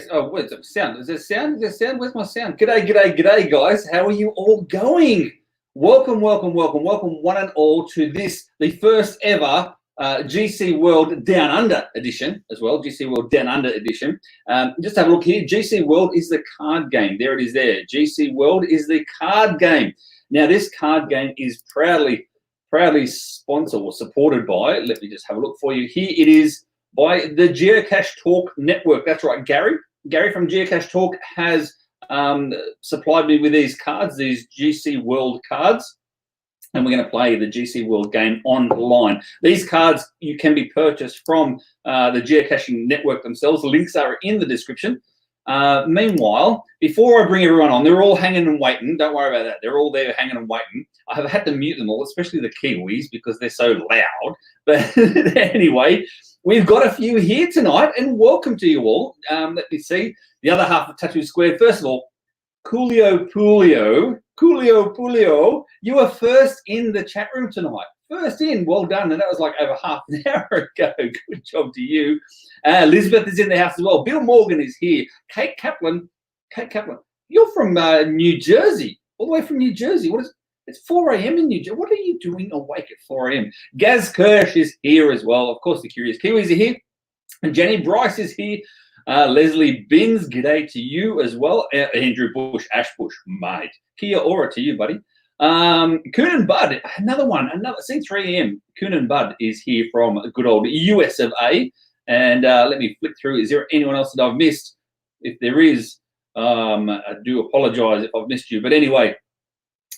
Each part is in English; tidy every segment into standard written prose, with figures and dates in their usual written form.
Yes. Oh, where's the sound? Is there sound? Is there sound? Where's my sound? G'day, guys. How are you all going? Welcome, one and all to this, the first ever GC World Down Under edition as well. GC World Down Under edition. Just have a look here. GC World is the card game. There it is there. GC World is the card game. Now, this card game is proudly sponsored or supported by, let me just have a look for you here. It is by the Geocache Talk network. That's right, Gary. Gary from Geocache Talk has supplied me with these cards, these GC World cards, and we're going to play the GC World game online. These cards you can be purchased from the geocaching network themselves. The links are in the description. Meanwhile, before I bring everyone on, they're all hanging and waiting. Don't worry about that. They're all there hanging and waiting. I have had to mute them all, especially the Kiwis, because they're so loud. But anyway, we've got a few here tonight, and welcome to you all. Let me see. The other half of Tattoo Squared. First of all, Coolio Pulio, you were first in the chat room tonight. First in, well done. And that was like over half an hour ago. Good job to you. Elizabeth is in the house as well. Bill Morgan is here. Kate Kaplan, you're from New Jersey, all the way from New Jersey. It's 4 a.m. in New Jersey. What are you doing awake at 4 a.m.? Gaz Kirsch is here as well. Of course, the Curious Kiwis are here. And Jenny Bryce is here. Leslie Binns, g'day to you as well. Andrew Bush, Ashbush, mate. Kia ora to you, buddy. Coonan Bud, another C3M. Coonan Bud is here from good old US of A. And let me flick through. Is there anyone else that I've missed? If there is, I do apologize if I've missed you. But anyway,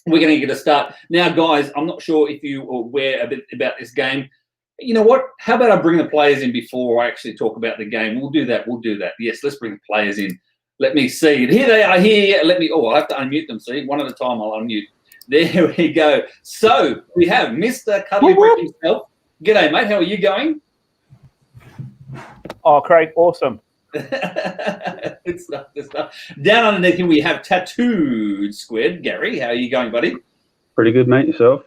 we're going to get a start. Now, guys, I'm not sure if you are aware a bit about this game. You know what? How about I bring the players in before I actually talk about the game? We'll do that. Yes, let's bring the players in. Let me see. Here they are here. I'll have to unmute them. See, one at a time I'll unmute. There we go. So we have Mr. Cuddly Brick himself. G'day, mate. How are you going? Oh, Craig, awesome. Good stuff. Down underneath him, we have Tattooed Squid. Gary, how are you going, buddy? Pretty good, mate. Yourself?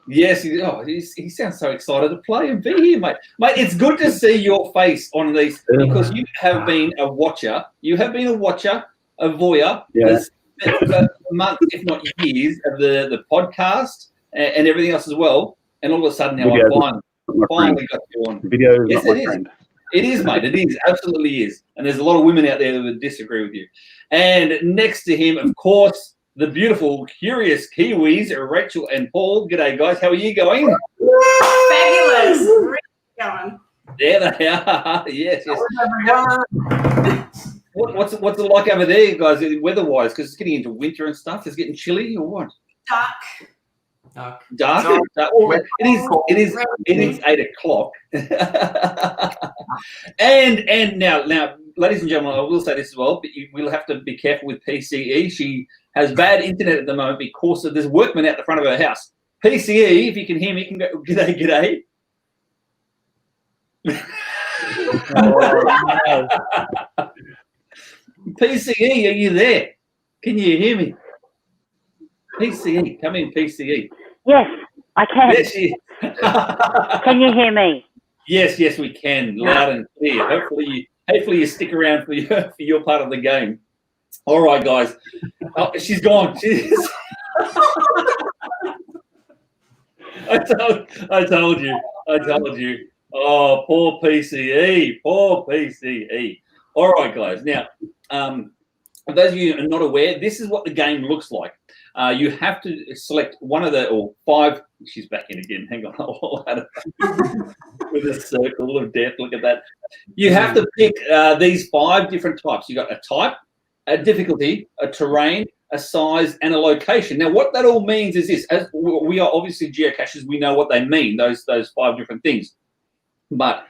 Yes. He sounds so excited to play and be here, mate. Mate, it's good to see your face on these because you have been a watcher. You have been a watcher, a voyeur, for months, if not years, of the podcast and everything else as well. And all of a sudden now I finally got you on. Video is yes, not my friend. It is, mate. It is. Absolutely is. And there's a lot of women out there that would disagree with you. And next to him, of course, the beautiful, curious Kiwis, Rachel and Paul. G'day, guys. How are you going? Fabulous. Really going. There they are. Yes. What's it like over there, guys, weather-wise? Because it's getting into winter and stuff. It's getting chilly or what? Dark. Well, it is 8 o'clock. and now, ladies and gentlemen, I will say this as well, but you will have to be careful with PCE. She has bad internet at the moment because there's workmen out the front of her house. PCE, if you can hear me, can go, g'day. PCE, are you there? Can you hear me? PCE, come in, PCE. Yes, I can. Yes, Can you hear me? Yes, we can, loud and clear. Hopefully you stick around for your part of the game. All right, guys. Oh, she's gone. I told you. Oh, poor PCE. All right, guys. Now, for those of you who are not aware, this is what the game looks like. You have to select one of or 5. She's back in again. Hang on. With a circle of death. Look at that. You have to pick these 5 different types. You got a type, a difficulty, a terrain, a size, and a location. Now, what that all means is this. As we are obviously geocachers, we know what they mean, those 5 different things. But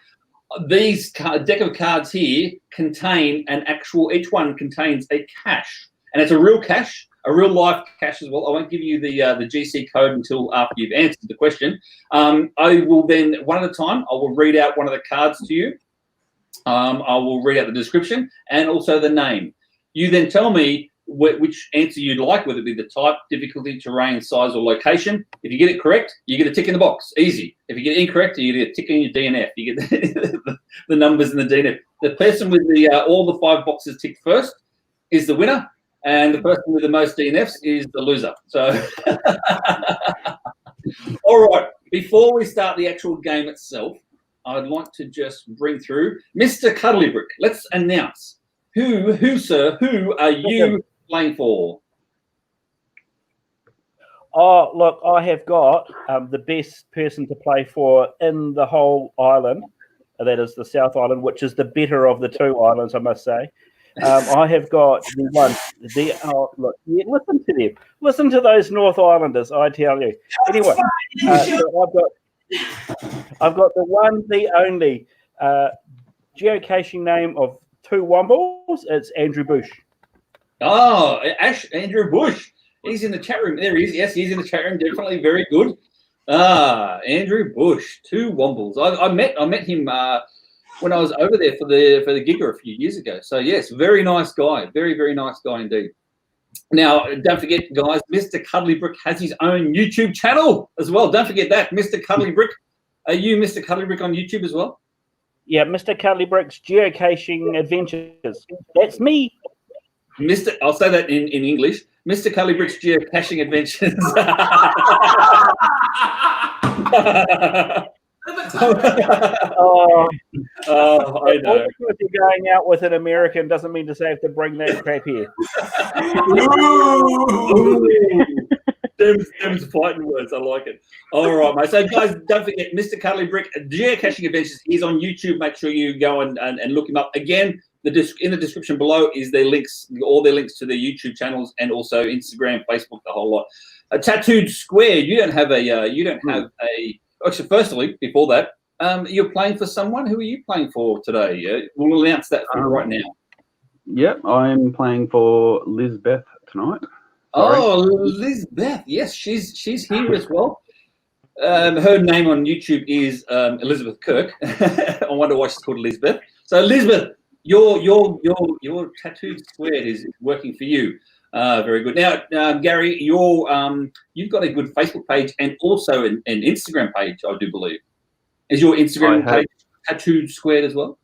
these deck of cards here contain each one contains a cache. And it's a real cache, a real life cache as well. I won't give you the GC code until after you've answered the question. I will then, one at a time, I will read out one of the cards to you. I will read out the description and also the name. You then tell me which answer you'd like, whether it be the type, difficulty, terrain, size, or location. If you get it correct, you get a tick in the box. Easy. If you get it incorrect, you get a tick in your DNF. You get the numbers in the DNF. The person with the all the 5 boxes ticked first is the winner, and the person with the most DNFs is the loser. So, all right. Before we start the actual game itself, I'd like to just bring through Mr. Cuddlybrick. Let's announce who, sir, who are you playing for? Oh, look, I have got the best person to play for in the whole island. That is the South Island, which is the better of the 2 islands, I must say. I have got the one. Look, yeah, listen to them. Listen to those North Islanders, I tell you. Anyway, so I've got the one, the only geocaching name of 2 Wombles. It's Andrew Bush. Oh, Andrew Bush. He's in the chat room. There he is. Yes, he's in the chat room. Definitely very good. Andrew Bush, 2 Wombles. I met him when I was over there for the Giga a few years ago. So yes, very nice guy. Very, very nice guy indeed. Now, don't forget, guys, Mr. Cuddlybrick has his own YouTube channel as well. Don't forget that. Mr. Cuddlybrick. Are you Mr. Cuddlybrick on YouTube as well? Yeah, Mr. Cuddlybrick's Geocaching Adventures. That's me. I'll say that in English. Mr. Cuddlybrick's Geocaching Adventures. I know. If you're going out with an American doesn't mean to say have to bring that crap here. Them's fighting words. I like it. All right, mate. So, guys, don't forget, Mr. Cuddlybrick, Geocaching Adventures. He's on YouTube. Make sure you go and look him up. Again, in the description below is their links, all their links to their YouTube channels, and also Instagram, Facebook, the whole lot. A Tattooed Square. You don't have a. Actually, firstly, before that, you're playing for someone. Who are you playing for today? We'll announce that for right now. Yep, I'm playing for Lizbeth tonight. Sorry. Oh, Lizbeth. Yes, she's here as well. Her name on YouTube is Elizabeth Kirk. I wonder why she's called Lizbeth. So, Lizbeth, your Tattooed Square is working for you. Very good. Now, Gary, you've got a good Facebook page and also an Instagram page, I do believe. Is your Instagram page Tattooed Squared as well?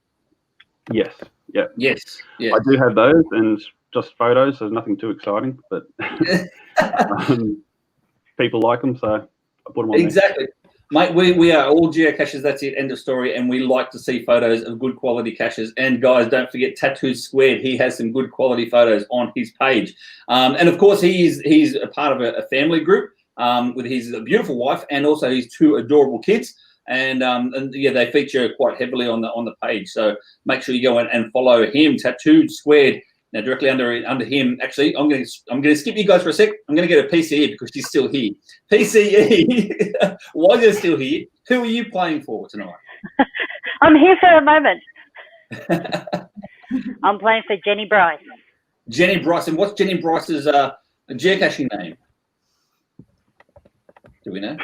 Yes. Yeah. Yes. Yeah. I do have those, and it's just photos, so nothing too exciting, but people like them, so I put them on exactly. There. Mate, we are all geocachers, that's it, end of story, and we like to see photos of good quality caches. And guys, don't forget Tattooed Squared, he has some good quality photos on his page. And of course, he's a part of a family group with his beautiful wife and also his 2 adorable kids. And yeah, they feature quite heavily on the page. So make sure you go and follow him, Tattooed Squared. Now, directly under him, actually, I'm going to skip you guys for a sec. I'm going to get a PCE because she's still here. PCE, why is it still here? Who are you playing for tonight? I'm here for a moment. I'm playing for Jenny Bryce. Jenny Bryce. And what's Jenny Bryce's geocaching name? Do we know?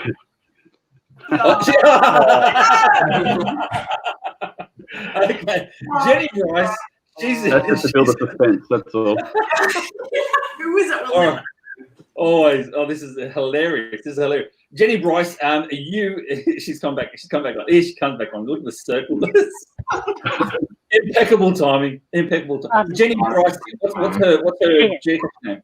Okay, Jenny Bryce. That's just to build a suspense, that's all. Who is it? Oh, always. Oh, this is hilarious. This is hilarious. Jenny Bryce, she's come back. She's come back on. Here she comes back on. Look at the circle. Impeccable timing. Impeccable timing. Jenny Bryce, what's her geocaching name?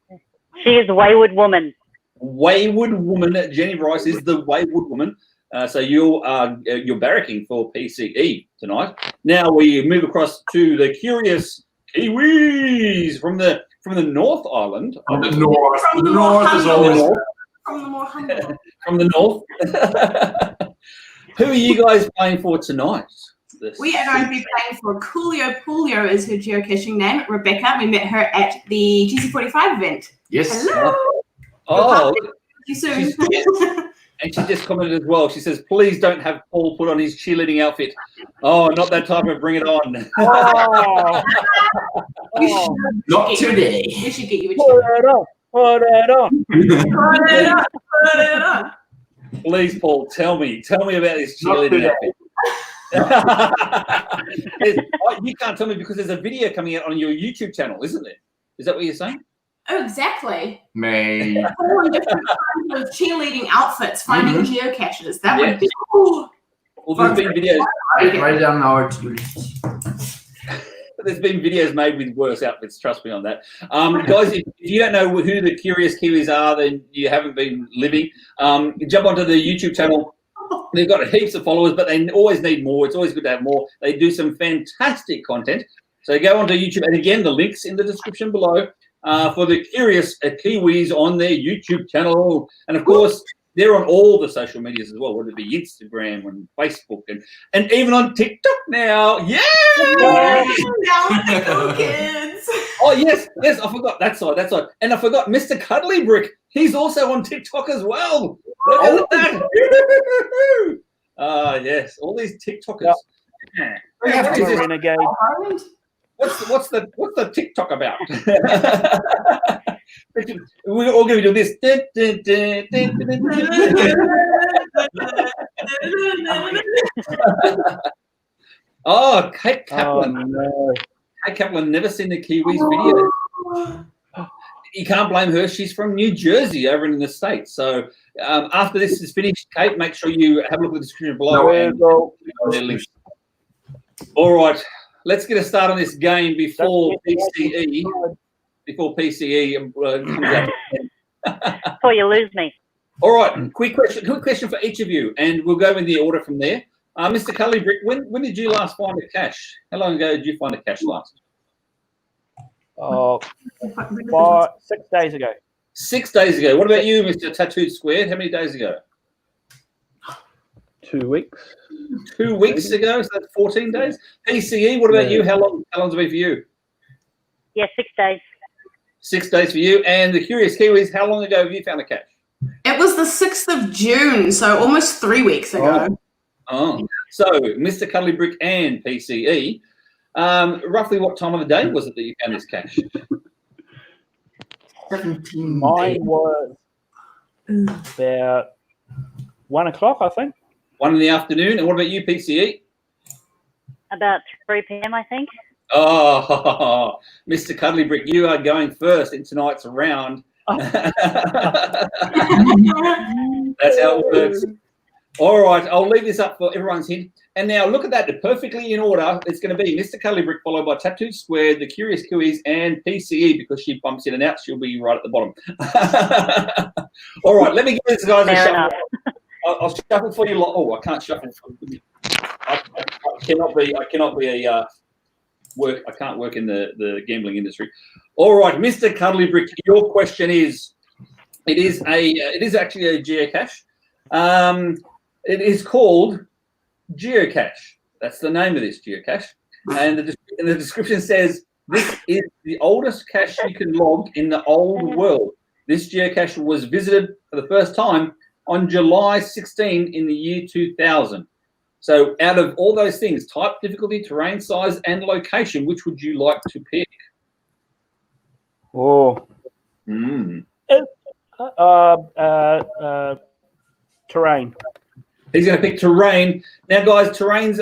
She is Wayward Woman. Wayward Woman. Jenny Bryce is the Wayward Woman. So you're barracking for PCE tonight. Now we move across to the curious Kiwis from the North Island. From the north. From the north is always from the more humble. From the north. Who are you guys playing for tonight? We are going to be playing for Coolio Poolio is her geocaching name. Rebecca, we met her at the GC45 event. Yes. Hello. Oh, See you soon. and she just commented as well. She says, please don't have Paul put on his cheerleading outfit. Oh, not that type of bring it on. Not today. We should get you a Put it on. Put it on. Put it on. Put it on. Please, Paul, tell me about this cheerleading outfit. You can't tell me because there's a video coming out on your YouTube channel, isn't there? Is that what you're saying? Oh, exactly. Me. All in different kinds of cheerleading outfits, finding geocaches. That would be. Well, there's been videos. Write it down our to-do list. There's been videos made with worse outfits. Trust me on that, guys. If you don't know who the Curious Kiwis are, then you haven't been living. Jump onto the YouTube channel. They've got heaps of followers, but they always need more. It's always good to have more. They do some fantastic content. So go onto YouTube, and again, the link's in the description below for the Curious Kiwis on their YouTube channel. And of course, they're on all the social medias as well, whether it be Instagram and Facebook and even on TikTok now. Yeah! Now kids. Oh, yes, I forgot that side. And I forgot Mr. Cuddly Brick. He's also on TikTok as well. Look at that. Yes, all these TikTokers. Yeah. I'm What is a this? renegade. What's the TikTok about? We're all going to do this. Oh, Kate Kaplan. Oh, no. Kate Kaplan, never seen the Kiwis video. You can't blame her. She's from New Jersey over in the States. So after this is finished, Kate, make sure you have a look at the description below. And their links. All right. Let's get a start on this game before PCE. Before PCE comes out. Before you lose me. All right. Quick question for each of you, and we'll go in the order from there. Mr. Cuddly Brick, when did you last find a cache? How long ago did you find a cache last? 6 days ago. 6 days ago. What about you, Mr. Tattooed Squared? How many days ago? 2 weeks. 2 weeks ago, so that's 14 days. PCE, what about you? How long's it been for you? Yeah, 6 days. 6 days for you. And the Curious Kiwis, how long ago have you found a cache? It was the 6th of June, so almost 3 weeks ago. Oh. So, Mr. Cuddly Brick and PCE, roughly what time of the day was it that you found this cache? 17. Mine was about 1 o'clock, I think. 1 in the afternoon. And what about you, PCE? About 3 p.m., I think. Oh, Mr. Cuddly Brick, you are going first in tonight's round. That's how it works. All right, I'll leave this up for everyone's hint. And now look at that, perfectly in order. It's going to be Mr. Cuddly Brick followed by Tattooed Squared, the Curious Kiwis, and PCE because she bumps in and out. She'll be right at the bottom. All right, let me give this guys a shuffle. I'll shuffle for you. Oh, I can't shuffle. I cannot be a work. I can't work in the gambling industry. All right, Mr. Cuddly Brick, your question is: it is actually a geocache. It is called Geocache. That's the name of this geocache. And the description says, this is the oldest cache you can log in the old world. This geocache was visited for the first time on July 16 in the year 2000. So out of all those things, type, difficulty, terrain, size, and location, which would you like to pick? Oh. Terrain. He's going to pick terrain. Now, guys, terrain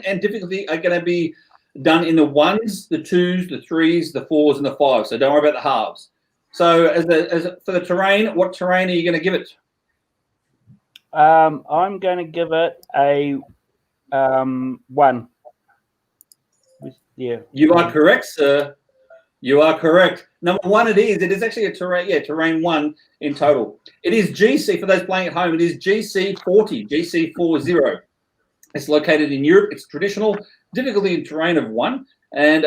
and difficulty are going to be done in the 1s, the 2s, the 3s, the 4s, and the 5s. So don't worry about the halves. So for the terrain, what terrain are you going to give it? I'm going to give it a 1. Yeah. You are correct, sir. You are correct. Number 1 it is. It is actually a terrain 1 in total. It is GC, for those playing at home, it is GC40, GC40. It's located in Europe. It's traditional. Difficulty in terrain of 1. And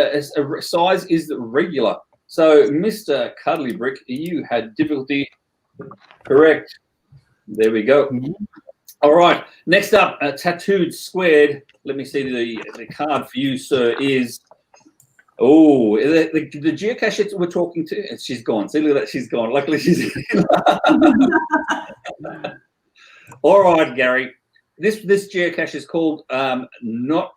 size is regular. So, Mr. Cuddly Brick, you had difficulty correct. There we go. All right. Next up, Tattooed Squared. Let me see the card for you, sir, is... Oh, the geocache we're talking to, she's gone. See, look at that, she's gone. Luckily, she's All right, Gary. This geocache is called No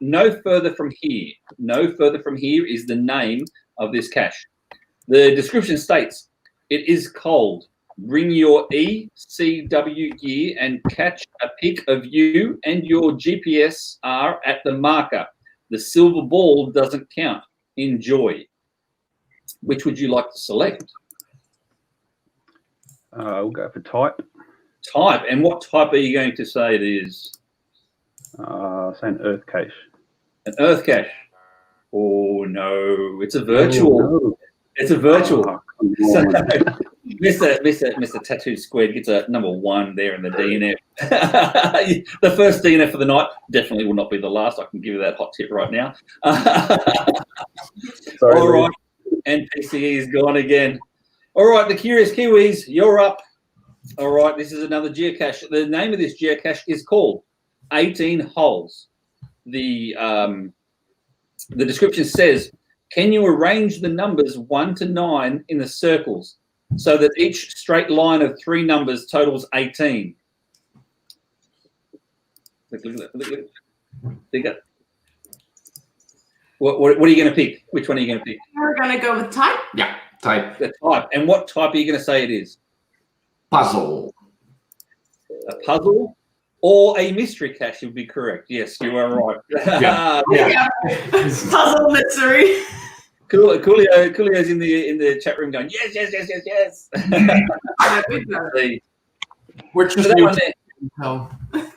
Further From Here. No Further From Here is the name of this cache. The description states, it is cold. Bring your ECW gear and catch a pic of you and your GPS are at the marker. The silver ball doesn't count. Enjoy. Which would you like to select? We'll go for type. Type. And what type are you going to say it is? Say an earth cache. An earth cache. Oh, no. It's a virtual. Oh, no. It's a virtual. Oh, So, come on. Mr. Tattoo Squared gets a number 1 there in the DNF. The first DNF for the night definitely will not be the last. I can give you that hot tip right now. Sorry, All right. And PCE is gone again. All right, the Curious Kiwis, you're up. All right, this is another geocache. The name of this geocache is called 18 Holes. The description says, can you arrange the numbers 1 to 9 in the circles so that each straight line of 3 numbers totals 18? Look at that. Look at that. What are you going to pick? Which one are you going to pick? We're going to go with type. Yeah, type. The type. And what type are you going to say it is? Puzzle. A puzzle or a mystery cache would be correct. Yes, you are right. Yeah. Puzzle mystery. Coolio's in the chat room going, yes. We're just that new one to there. so.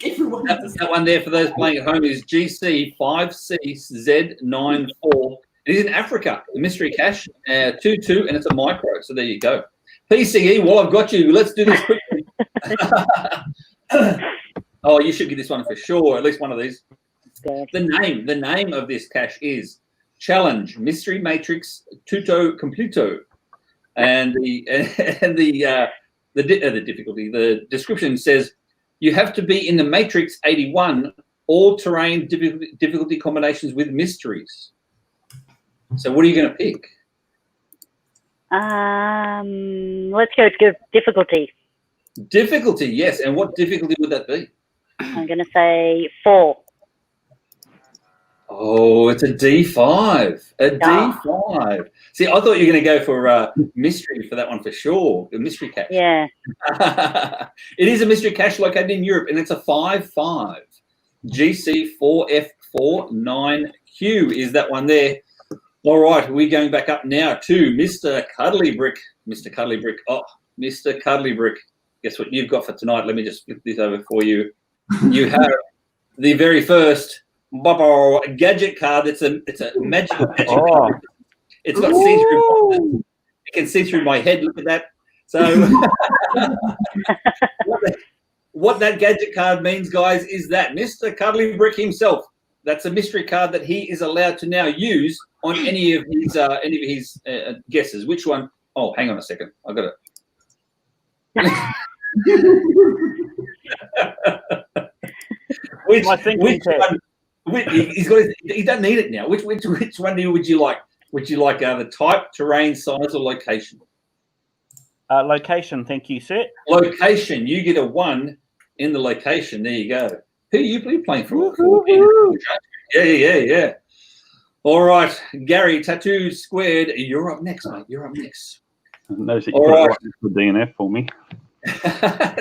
Everyone That one there for those playing at home is GC5CZ94. It is in Africa, the mystery cache, 2-2, and it's a micro. So there you go. PCE, while I've got you, let's do this quickly. Oh, you should get this one for sure. At least one of these. The name of this cache is Challenge Mystery Matrix Tutto Completo, and the difficulty. The description says you have to be in the Matrix 81 all-terrain difficulty combinations with mysteries. So what are you going to pick? Let's go to difficulty. Difficulty, yes. And what difficulty would that be? I'm going to say 4. Oh, it's a D5. A D5. See, I thought you were going to go for mystery for that one for sure. The mystery cache. Yeah. It is a mystery cache located in Europe, and it's a 5-5. GC4F49Q is that one there. All right, we're going back up now to Mr. Cuddly Brick. Mr. Cuddly Brick. Oh, Mr. Cuddly Brick. Guess what you've got for tonight? Let me just flip this over for you. You have the very first gadget card. It's a magical gadget card. It's got see-through buttons. You can see through my head. Look at that. So what that gadget card means, guys, is that Mr. Cuddly Brick himself, that's a mystery card that he is allowed to now use on any of his guesses. Which one? Oh, hang on a second. I got it. Which one? He doesn't need it now. Which one would you like? Would you like the type, terrain, size, or location? Location, thank you, sir. Location. You get a 1 in the location. There you go. Who are you playing for? Yeah. All right, Gary, Tattoo Squared, you're up next, mate. You're up next. Notice that you put it right next to the DNF for me.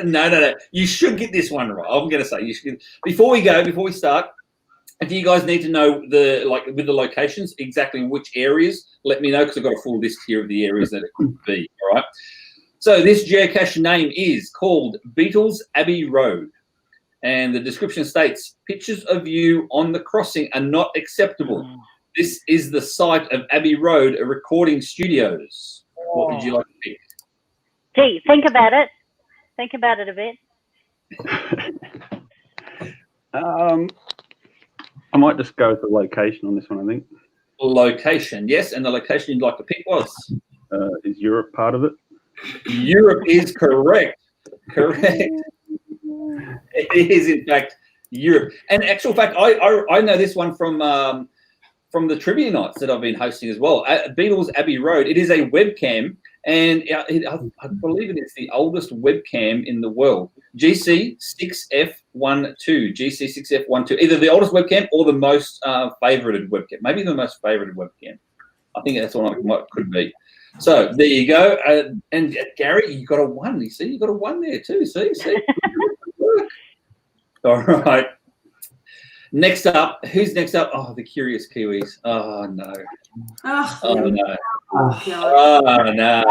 No. You should get this one right. I'm going to say you should. Before we start, if you guys need to know with the locations exactly which areas, let me know because I've got a full list here of the areas that it could be. All right. So this geocache name is called Beatles Abbey Road, and the description states pictures of you on the crossing are not acceptable. This is the site of Abbey Road recording studios. What would you like to pick? Gee, think about it. Think about it a bit. I might just go with the location on this one, I think. Location, yes. And the location you'd like to pick was? Is Europe part of it? Europe is correct. Correct. It is, in fact, Europe. And actual fact, I know this one from the trivia nights that I've been hosting as well. Beatles Abbey Road. It is a webcam, and I believe it is the oldest webcam in the world. GC6F12. GC6F12. Either the oldest webcam or the most favorited webcam. Maybe the most favorited webcam. I think that's what it could be. So there you go. And Gary, you got a 1. You see, you got a 1 there too. See. All right. Next up, who's next up? Oh, the Curious Kiwis. Oh no. Oh no. Oh, God. Oh, no.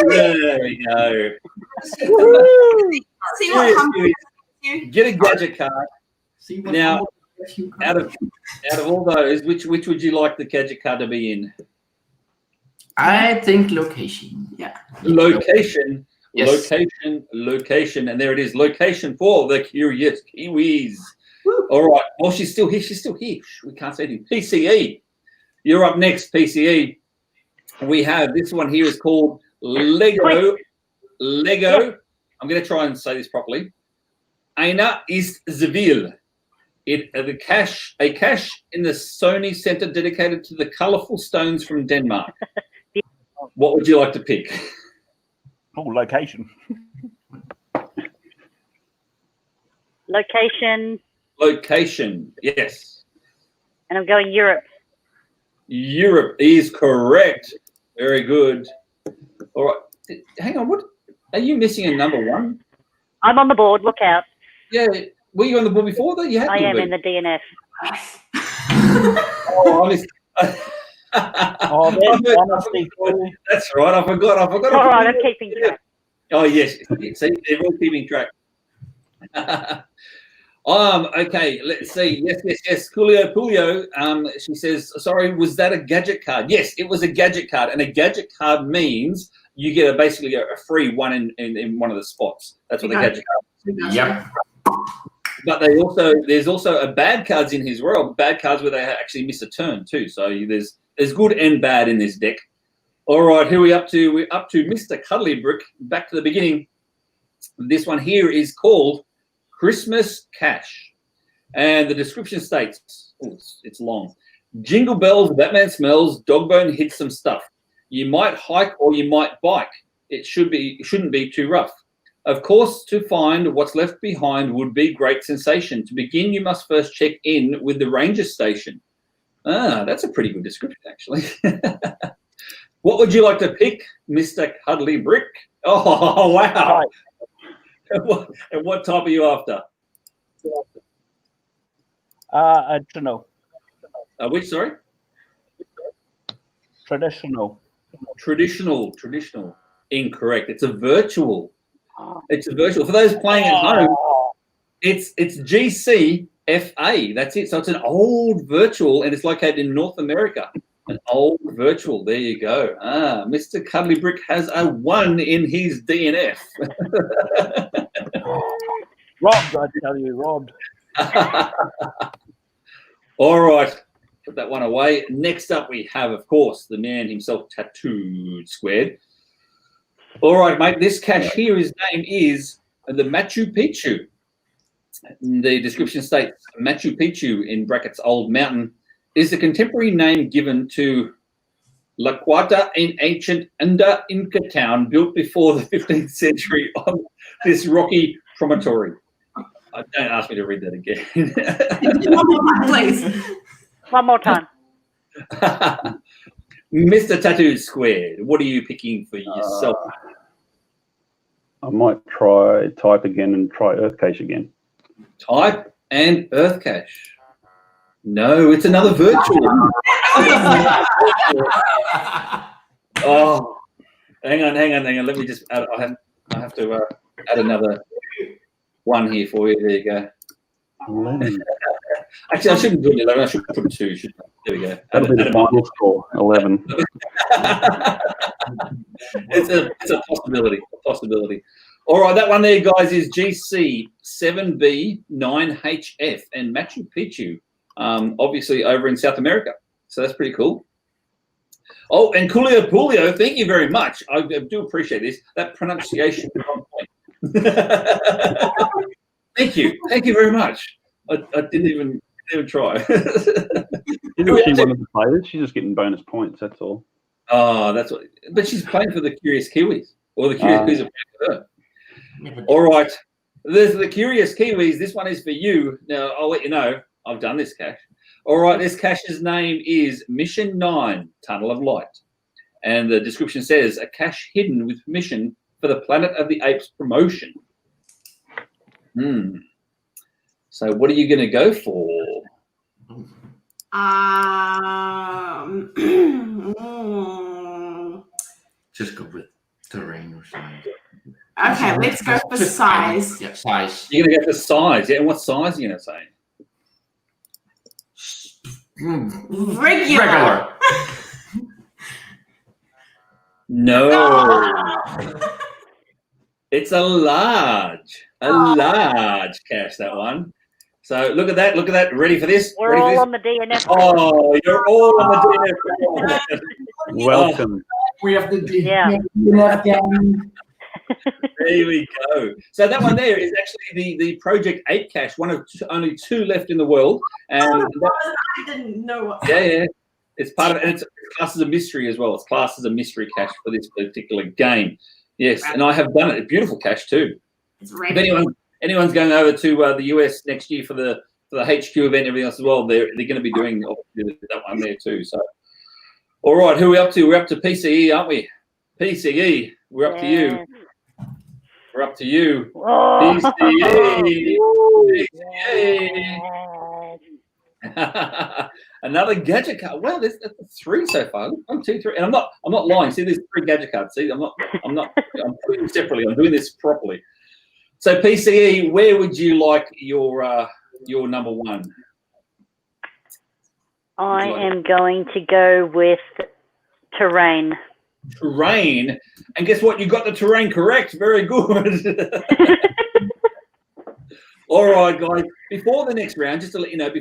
There we go. See what Serious comes Kiwis, to you. get a gadget card. See what Now, you Out of all those, which would you like the gadget card to be in? I think location. Yeah. Location. Yes. Location, and there it is. Location for the Curious Kiwis. Woo. All right. Well, she's still here. Shh, we can't say anything. PCE. You're up next, PCE. We have this one here is called Lego. Yeah. I'm going to try and say this properly. Eine ist Seville. A cache in the Sony Center dedicated to the colourful stones from Denmark. What would you like to pick? Oh, location. Location, Yes. and I'm going Europe. Europe is correct. Very good. All right. Hang on. What are you missing? A number one? I'm on the board. Look out. Yeah. Were you on the board before that? You had I to am be. in the DNF. Oh, honestly. Oh, that's honestly cool. That's right. I forgot. All right, I'm keeping track. Oh yes. See, they're all keeping track. Okay, let's see. Yes. Coolio. She says, sorry, was that a gadget card? Yes, it was a gadget card. And a gadget card means you get basically a free one in one of the spots. That's what the gadget card is. Yep. But there's also a bad cards in here as well. Bad cards where they actually miss a turn too. So there's good and bad in this deck. All right, who are we up to? We're up to Mr. Cuddly Brick. Back to the beginning. This one here is called Christmas Cache. And the description states, it's long. Jingle bells, Batman smells, Dogbone hits some stuff. You might hike or you might bike. It shouldn't be too rough. Of course, to find what's left behind would be great sensation. To begin, you must first check in with the ranger station. Ah, that's a pretty good description, actually. What would you like to pick, Mr. Cuddly Brick? Oh, wow. And what type are you after? Traditional. Which, sorry? Traditional. Traditional. Incorrect. It's a virtual. It's a virtual. For those playing at home, it's GCFA. That's it. So it's an old virtual, and it's located in North America. An old virtual. There you go. Mr. Cuddly Brick has a 1 in his DNF. Robbed, I tell you, robbed. All right. Put that one away. Next up, we have, of course, the man himself, Tattooed Squared. All right, mate. This cache here, his name is the Machu Picchu. The description states Machu Picchu, in brackets, Old Mountain, is the contemporary name given to La Quata, an ancient Inca town built before the 15th century on this rocky promontory. Don't ask me to read that again. Please. One more time. Mr. Tattoo Squared, what are you picking for yourself? I might try type again and try Earth Cache again. Type and Earth Cache. No, it's another virtual. Oh, hang on. Let me just add, I have to add another one here for you. There you go. 11. Actually, I shouldn't do 11. I should put 2. There we go. That'll be the final score, 11. It's a possibility. All right, that one there, guys, is GC7B9HF and Machu Picchu, obviously over in South America. So that's pretty cool. Oh, and Coolio Pulio, thank you very much. I do appreciate this. That pronunciation is on point. Thank you very much. I didn't even try. She wanted to play this. She's just getting bonus points. That's all. Oh, that's what. But she's playing for the Curious Kiwis, or the Curious Kiwis are playing for her. All right, there's the Curious Kiwis. This one is for you. Now I'll let you know. I've done this cache. All right, this cache's name is Mission 9, Tunnel of Light, and the description says a cache hidden with permission for the Planet of the Apes promotion. So what are you going to go for? Just go with terrain or size. Okay, let's go for size. Yeah, size. You're going to go for size. Yeah, and what size are you going to say? Regular. No. It's a large cache, that one. So look at that. Ready for this? We're Ready for all this? on the DNF. Oh, you're all on the DNF. Welcome. We have the Yeah. There we go. So that one there is actually the Project 8 cache, one of only 2 left in the world. And I didn't know. yeah. It's part of it, and it's classed as a mystery as well. It's classed as a mystery cache for this particular game. Yes, and I have done it. A beautiful cache too. It's If ready. anyone's going over to the US next year for the HQ event and everything else as well, they're going to be doing that one there too. So, all right, who are we up to? We're up to PCE, aren't we? PCE, we're up to you. We're up to you. Oh. PCE. Another gadget card. Well, there's 3 so far. 1, 2, 3. And I'm not lying. See, there's 3 gadget cards. See, I'm putting them separately. I'm doing this properly. So PCE, where would you like your number 1? I am going to go with terrain. Terrain. And guess what? You got the terrain correct. Very good. All right, guys. Before the next round, just to let you know,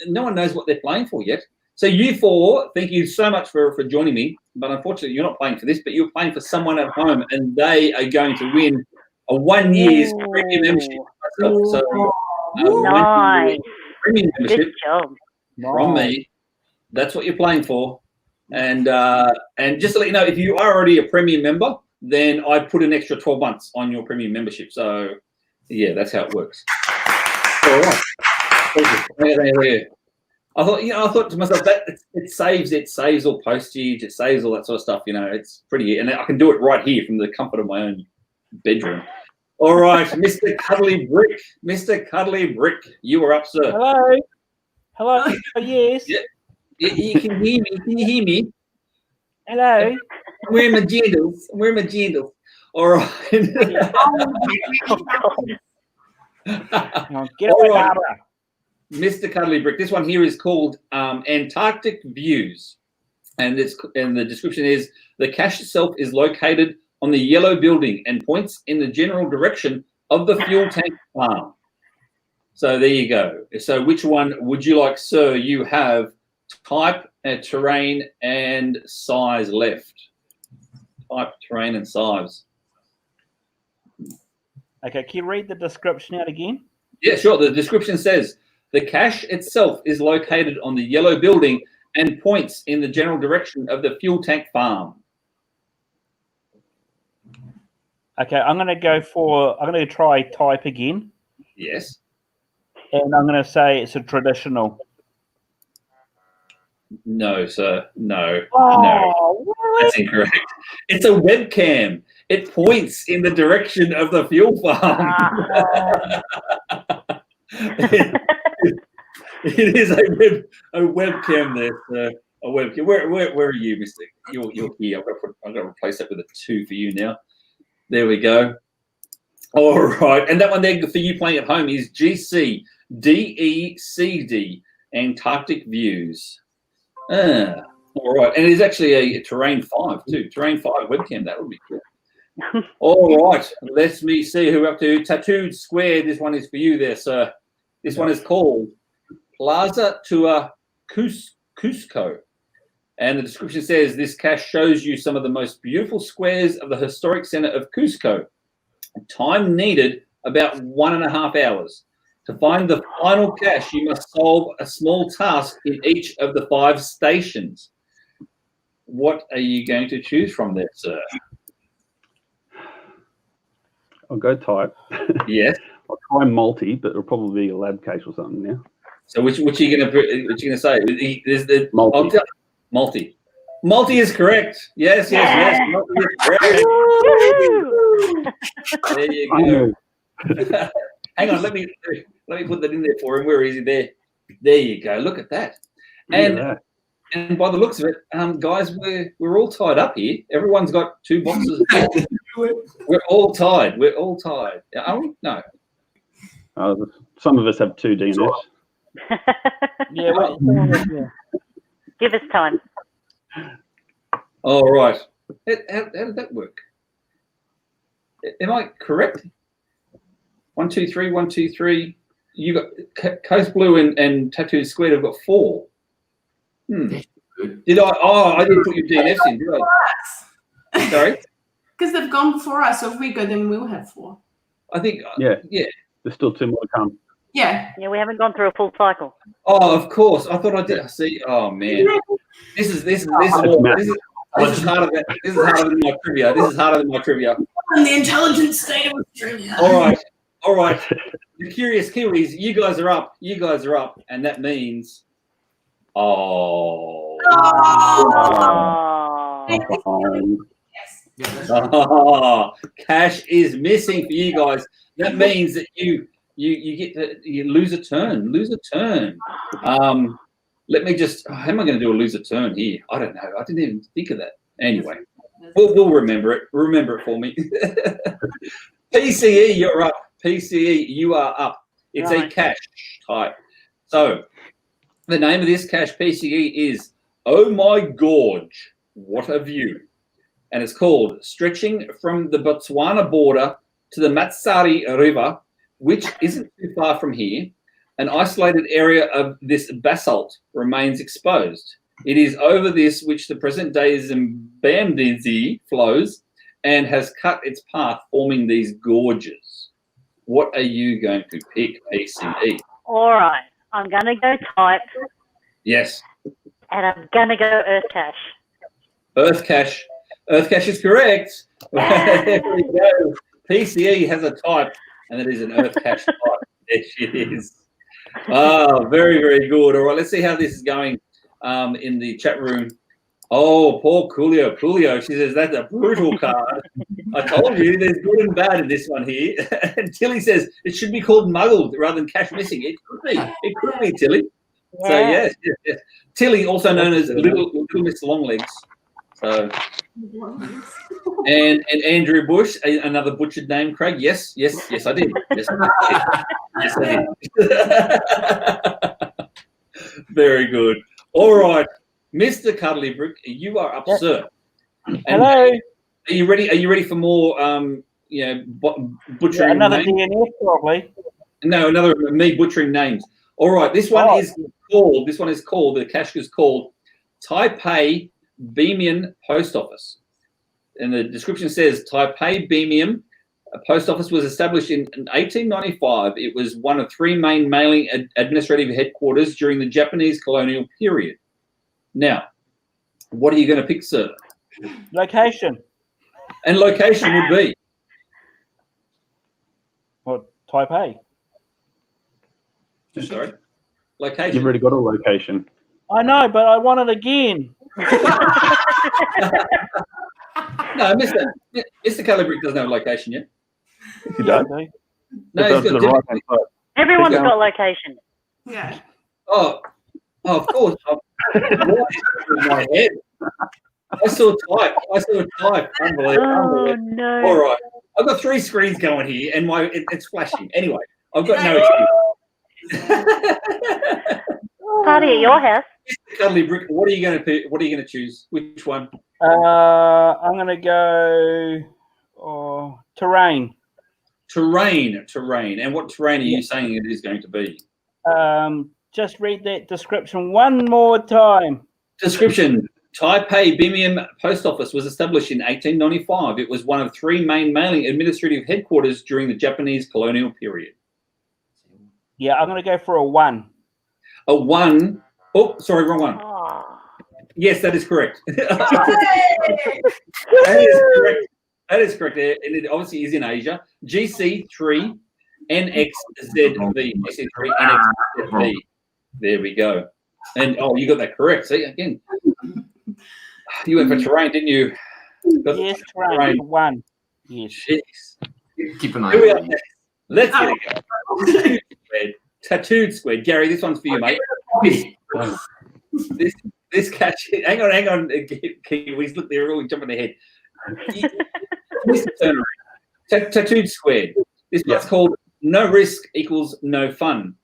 no one knows what they're playing for yet. So you 4, thank you so much for joining me. But unfortunately, you're not playing for this, but you're playing for someone at home, and they are going to win a 1 year's premium membership. So, Nice. premium Good membership job. from me. That's what you're playing for. And just to let you know, if you are already a premium member, then I put an extra 12 months on your premium membership. So, yeah, that's how it works. All right. I thought to myself that it saves all postage, it saves all that sort of stuff. It's pretty, and I can do it right here from the comfort of my own bedroom. All right, Mr. Cuddly Brick, you are up, sir. Hello. Yes. Yeah. You can hear me. Can you hear me? Hello. We're magendas. All right. Oh, God. Get away, All right. Barbara. Mr. Cuddly Brick. This one here is called Antarctic Views, and the description is: the cache itself is located on the yellow building and points in the general direction of the fuel tank farm. So there you go. So which one would you like, sir? You have type, terrain, and size left. Type, terrain, and size. Okay, can you read the description out again? Yeah, sure. The description says, the cache itself is located on the yellow building and points in the general direction of the fuel tank farm. Okay, I'm going to try type again. Yes. And I'm going to say it's a traditional. No, sir. No. Oh, No. really? That's incorrect. It's a webcam. It points in the direction of the fuel farm. It is a webcam there, sir. A webcam. Where are you, Mister? You're here. I've got to replace that with a 2 for you now. There we go. All right, and that one there for you playing at home is GCDECD, Antarctic Views. All right, and it is actually a Terrain 5 too. Terrain 5 webcam. That would be cool. All right, let me see who we're up to. Tattooed Square. This one is for you there, sir. This one is called Plaza Tua Cusco. And the description says, this cache shows you some of the most beautiful squares of the historic center of Cusco. Time needed about 1.5 hours. To find the final cache, you must solve a small task in each of the 5 stations. What are you going to choose from there, sir? I'll go type. Yes. I'll try multi, but it'll probably be a lab cache or something now. So which are you gonna say? There's the Multi. Multi. Multi is correct. Yes. Multi is correct. There you go. Hang on, let me put that in there for him. Where is he there? There you go. Look at that. Look at And that. and by the looks of it, guys, we're all tied up here. Everyone's got 2 boxes. We're all tied. We're all tied. Are we? No. Some of us have 2 DNFs. Yeah, yeah. Give us time. All right. How did that work? Am I correct? 1, 2, 3, 1, 2, 3. You got Coast Blue and Tattoo Squared have got 4. Did I? Oh, I didn't put your DNFs in, did I? Sorry? Because they've gone before us, so if we go, then we'll have 4. I think, Yeah. yeah. There's still 2 more to come. Yeah. Yeah, we haven't gone through a full cycle. Oh, of course. I thought I did. See, oh man, this is harder than my trivia. This is harder than my trivia. In the intelligent state of Australia. All right. The curious Kiwis, you guys are up. You guys are up, and that means, Oh. Cash is missing for you guys. That means that you lose a turn. Let me just. How am I going to do a lose a turn here? I don't know. I didn't even think of that. Anyway, we'll remember it. Remember it for me. PCE, you're up. PCE, you are up. It's a cache type. So the name of this cache PCE is Oh My Gorge, What a View. And it's called Stretching from the Botswana border to the Matsari River, which isn't too far from here. An isolated area of this basalt remains exposed. It is over this which the present day Zimbabwe flows and has cut its path, forming these gorges. What are you going to pick, PCE? All right. I'm going to go type. Yes. And I'm going to go Earth Cache. Earth Cache. Earth Cache is correct. There we go. PCE has a type, and it is an Earth Cache type. There she is. Oh, very, very good. All right, let's see how this is going in the chat room. Oh, poor Coolio. She says, that's a brutal card. I told you there's good and bad in this one here. And Tilly says, it should be called Muggled rather than Cache Missing. It could be. It could be, Tilly. Yeah. So, yes. Tilly, also known as Little Miss Longlegs. So, and Andrew Bush, another butchered name, Craig. Yes, I did. Yes, I did. Very good. All right, Mr. Cuddly Brick, you are up, sir. And Hello. Are you ready? Are you ready for more? Butchering. Another names? DNF probably. No, another me butchering names. All right, this one is called. This one is called. The cache is called Taipei Beamian Post Office. And the description says Taipei Beamian Post Office was established in 1895. It was one of 3 main mailing administrative headquarters during the Japanese colonial period. Now, what are you going to pick, sir? Location. And location would be? What, Taipei? Sorry? Location. You've already got a location. I know, but I want it again. No, Mr. Calibrick doesn't have a location yet. You don't? Okay. No, he's got right-hand side. Everyone's Keep got location. Yeah. Oh, of course. My head. I saw type. Unbelievable. Oh, no. All right. I've got 3 screens going here, and it's flashing. Anyway, I've got no excuse. Party at your house. Mr. Cuddly Brick, what are you going to pick? What are you going to choose? Which one? I'm going to go terrain. Terrain. And what terrain are you saying it is going to be? Just read that description one more time. Description. Taipei Beamian Post Office was established in 1895. It was one of 3 main mailing administrative headquarters during the Japanese colonial period. Yeah, I'm going to go for a 1. A 1. Oh, sorry, wrong one. Oh. Yes, that is correct. That is correct. And it obviously is in Asia. GC3 NXZV. GC3 NXZV. There we go. And you got that correct. See, again, you went for terrain, didn't you? Yes, terrain. 1. Yes. Jeez. Keep an eye Here we are on it. next. Let's get it going. tattooed squid. Gary, this one's for you, mate. This cache. Hang on. Kiwis, look, they're all jumping ahead. Tattooed squid. This one's called no risk equals no fun.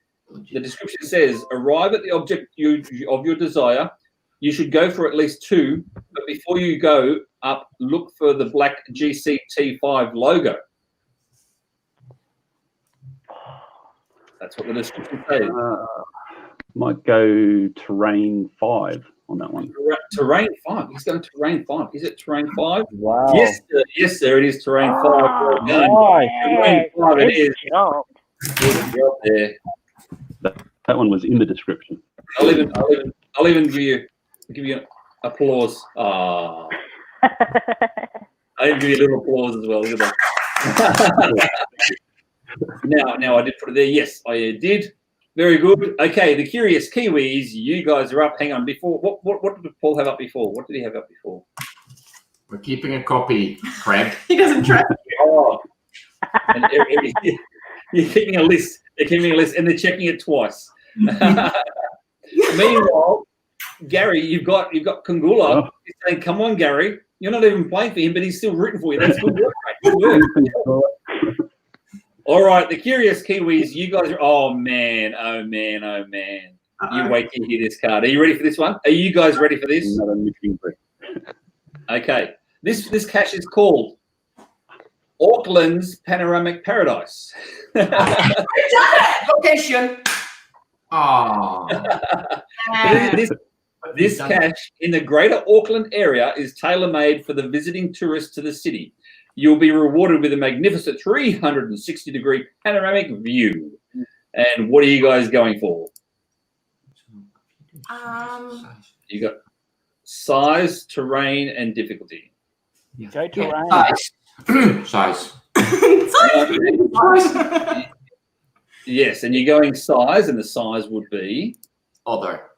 The description says, arrive at the object of your desire. You should go for at least 2, but before you go up, look for the black GCT5 logo. That's what the description says. Might go terrain 5 on that one. Terrain 5. He's going terrain 5. Is it terrain 5? Wow. Yes, sir. It is terrain 5. Well done. Terrain 5 it is. Good job there. That one was in the description. I'll even give you applause. Ah. I'll give you a little applause as well. Look at that. Now I did put it there. Yes, I did. Very good. Okay, the curious Kiwis, you guys are up. Hang on. Before what did Paul have up before? What did he have up before? We're keeping a copy, Craig. He doesn't trust Oh. And you're keeping a list. They're keeping a list and they're checking it twice. Meanwhile, Gary, you've got Kungula. He's saying, "Come on, Gary." You're not even playing for him, but he's still rooting for you. That's good work, mate. Good work. All right, the curious Kiwis, you guys are. Oh man. You wait till you hear this card. Are you ready for this one? Are you guys ready for this? Another missing brick. Okay. This cache is called Auckland's Panoramic Paradise. location. Oh. This cache in the greater Auckland area is tailor-made for the visiting tourists to the city. You'll be rewarded with a magnificent 360-degree panoramic view. And what are you guys going for? You got size, terrain, and difficulty. Go terrain. Size. Yes, and you're going size, and the size would be? Other.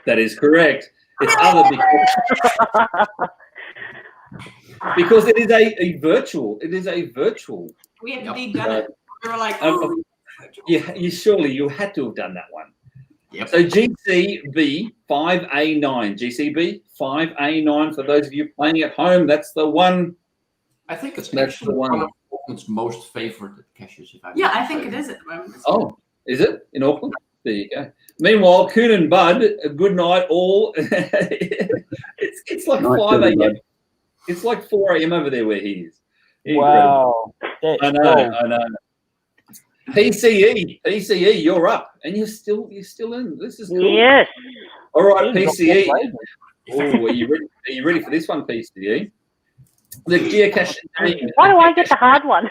That is correct. It's other because it is a virtual. It is a virtual. We had indeed done it. We were like, you had to have done that one. Yep. So GCB 5A9. GCB 5A9 for those of you playing at home. That's the one. I think it's That's actually the one. one of Auckland's most favoured caches. yeah, I think it is at the moment. Oh, is it in Auckland? There you go. Meanwhile, Coon and Bud, a good night all. it's like 5 a.m. It's like 4 a.m. over there where he is. Wow. I know. PCE, you're up, and you're still in. This is cool. Yes. All right, PCE. Oh, are you ready for this one, PCE? The geocaching name. Why do I get the hard one?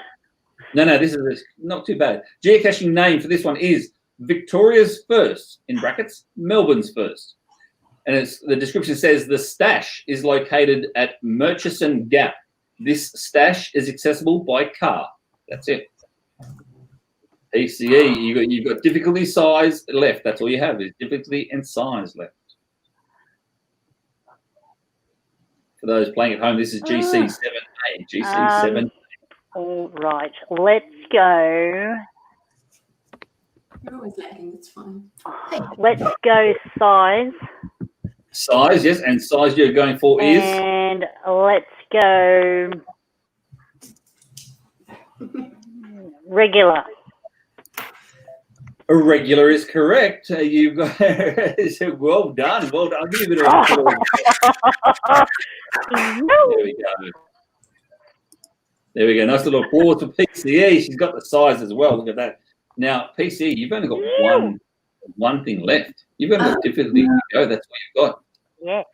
No, this is not too bad. Geocaching name for this one is Victoria's First, in brackets, Melbourne's First. And the description says the stash is located at Murchison Gap. This stash is accessible by car. That's it. PCE, you've got difficulty, size left. That's all you have is difficulty and size left. For those playing at home, this is GC7A. GC7A. All right, let's go. You're always lagging, it's fine. Let's go size. Size, yes, and size you're going for is? And let's go regular. Irregular is correct. You've got well done. I'll give you a bit of applause. There we go. Nice little applause for PCE. She's got the size as well. Look at that. Now, PCE, you've only got one thing left. You've only got difficulty to go. That's what you've got. Yes.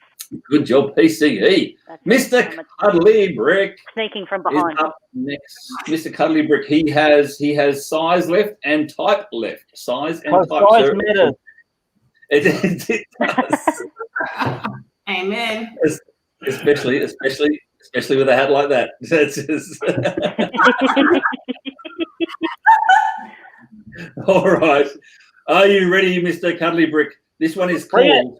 Good job, PCE. Mr. Cuddly Brick Sneaking from is behind. up next. Mr. Cuddly Brick, he has size left and type left. Size and type. Size matters. It does. Amen. Especially with a hat like that. That's just... All right. Are you ready, Mr. Cuddly Brick? This one is called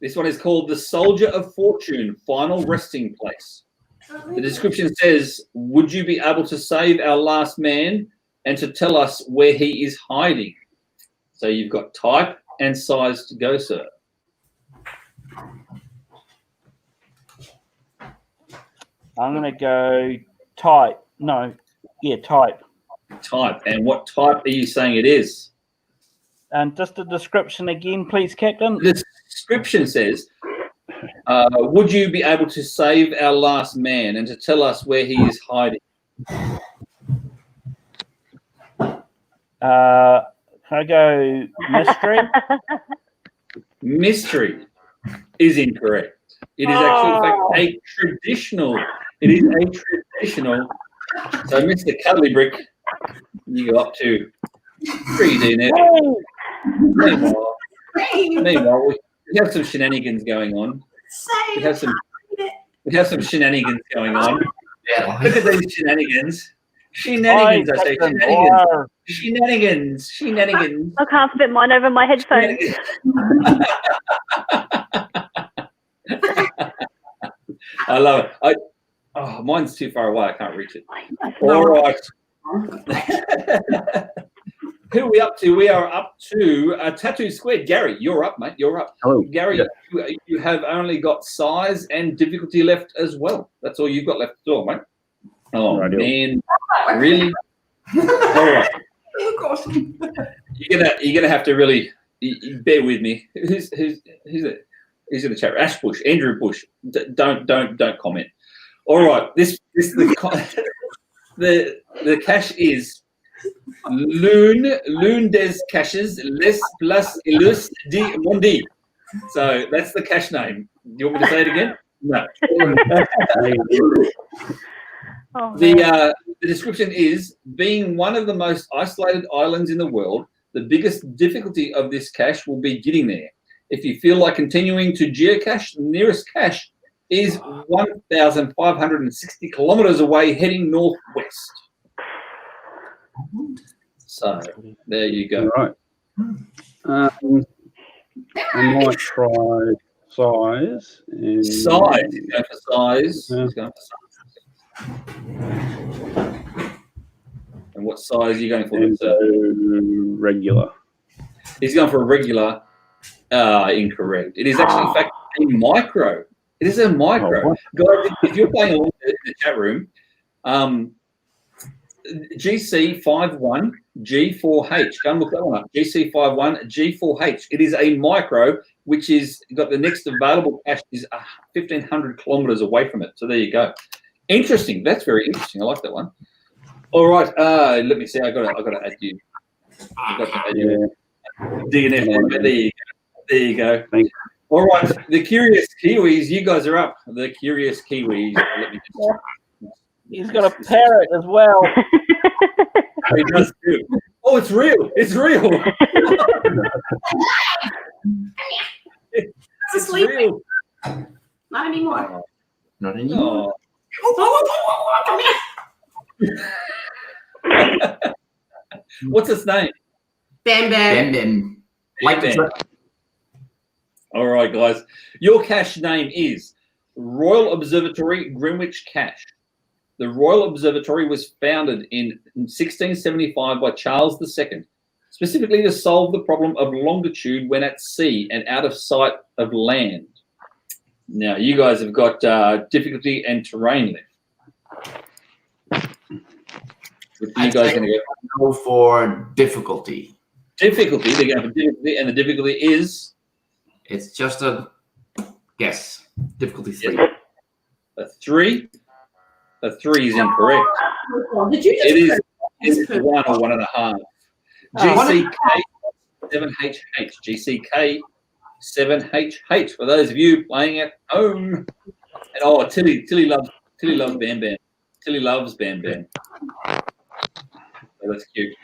the Soldier of Fortune Final Resting Place. The description says, would you be able to save our last man and to tell us where he is hiding. So you've got type and size to go, sir. I'm going to go type. No, yeah, type. Type. And what type are you saying it is? And just a description again, please, Captain. The description says, would you be able to save our last man and to tell us where he is hiding? Can I go mystery? Mystery is incorrect. It is actually, in fact, a traditional. It is a traditional. So, Mr. Cuddly Brick, you go up to 3D net. Meanwhile, we have some shenanigans going on. We have some shenanigans going on. Yeah. Look at these shenanigans. Shenanigans, I say. Shenanigans. I can't fit mine over my headphones. I love it. Mine's too far away. I can't reach it. All right. Who are we up to? We are up to Tattoo Squared. Gary, you're up, mate. You're up. Hello. Gary, you have only got size and difficulty left as well. That's all you've got left to do, mate. Oh, Right, man. Really? All right. You're gonna have to really bear with me. Who's it? Who's in the chat? Ash Bush, Andrew Bush. Don't comment. All right. The cache is Loon des caches les plus illus di mondi. So that's the cache name. Do you want me to say it again? No. The description is, being one of the most isolated islands in the world, the biggest difficulty of this cache will be getting there. If you feel like continuing to geocache, the nearest cache is 1,560 kilometers away, heading northwest. So there you go. All right. I might try size. Size. He's going for size. Yeah. He's going for size. And what size are you going for? Regular. He's going for a regular. Incorrect. It is actually, in fact, a micro. It is a micro. Guys, if you're playing along in the chat room, GC51 G4H. Go and look that one up. GC51 G4H. It is a micro, which is got the next available cache is 1,500 kilometers away from it. So there you go. Interesting. That's very interesting. I like that one. All right. Let me see. I got to add you. I got to add you. DNF. There you go. Thanks. All right. The Curious Kiwis. You guys are up. The Curious Kiwis. Let me just... He's got a parrot as well. He does too. Oh, it's real. It's real. It's real. Not anymore. Not anymore. Oh. Come here. What's its name? Bam Bam. Bam Bam. Like Bam. the All right, guys. Your cache name is Royal Observatory Greenwich Cache. The Royal Observatory was founded in 1675 by Charles II, specifically to solve the problem of longitude when at sea and out of sight of land. Now, you guys have got difficulty and terrain left. Which are you guys going to go for difficulty. Difficulty. They're going for difficulty, and the difficulty is? It's just a guess. Difficulty 3. A 3. A 3 is incorrect. Did you just It is 1 or 1.5. GCK 7HH. GCK 7HH. For those of you playing at home. And Tilly loves Bam Bam. Tilly loves Bam Bam. So that's cute.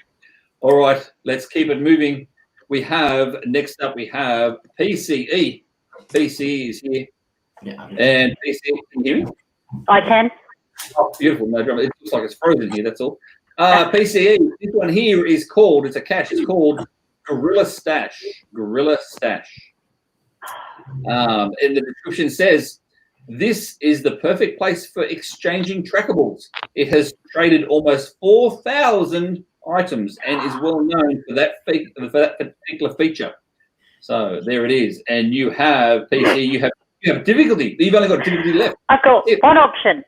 All right, let's keep it moving. Next up we have PCE. PCE is here. Yeah. And PCE, can you hear me? I can. Oh, beautiful. No drama. It looks like it's frozen here, that's all. PCE, this one here is called, it's a cache, it's called Gorilla Stash. Gorilla Stash. And the description says, this is the perfect place for exchanging trackables. It has traded almost 4,000 items and is well known for that particular feature. So there it is. And you have PC. You have difficulty. You've only got difficulty left. I've got one option.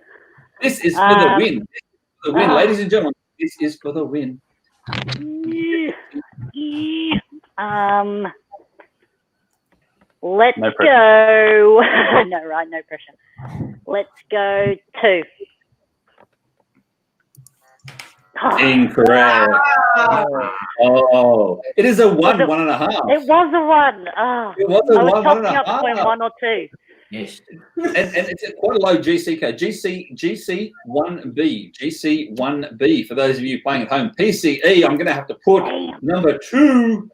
This is for the win. This is for the win, ladies and gentlemen. This is for the win. Let's No go. No, right, no pressure. Let's go 2. Incorrect. Oh, it is a 1.5. It was a 1. Oh, It was a I was 1.5. tossing up between 1 or 2. Yes. And it's quite a low GC code. GC1B. GC1B for those of you playing at home. PCE, I'm going to have to put number 2